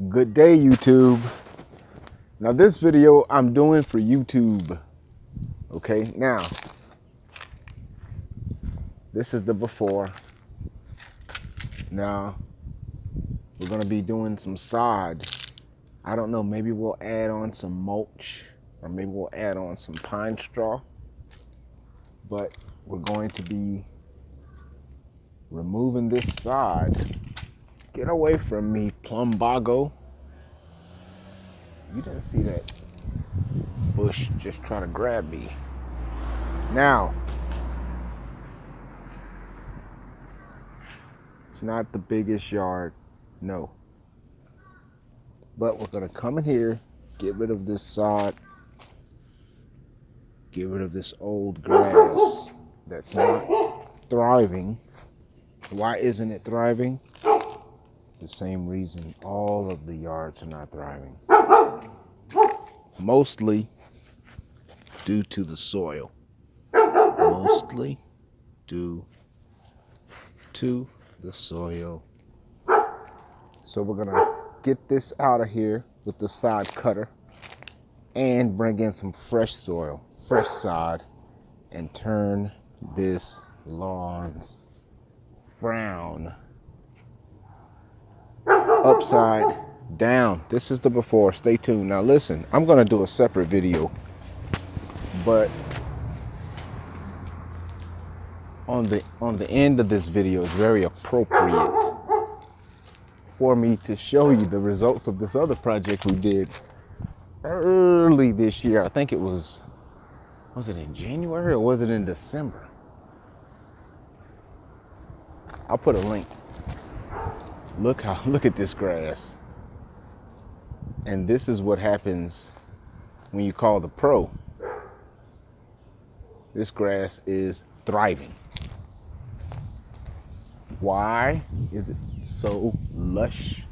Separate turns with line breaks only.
Good day, YouTube. Now this video I'm doing for YouTube. Okay, now this is the before. Now we're gonna be doing some sod. I don't know, maybe we'll add on some mulch or maybe we'll add on some pine straw, but we're going to be removing this sod. Get away from me, plumbago. You didn't see that bush just try to grab me. Now, it's not the biggest yard, no. But we're gonna come in here, get rid of this sod, get rid of this old grass that's not thriving. Why isn't it thriving? The same reason all of the yards are not thriving. Mostly due to the soil. Mostly due to the soil. So we're gonna get this out of here with the sod cutter and bring in some fresh soil, fresh sod, and turn this lawn's frown upside down. This is the before. Stay tuned. Now listen, I'm gonna do a separate video, but on the end of this video is very appropriate for me to show you the results of this other project we did early this year. I think it was it in January or was it in December? I'll put a link. Look at this grass. And this is what happens when you call the pro. This grass is thriving. Why is it so lush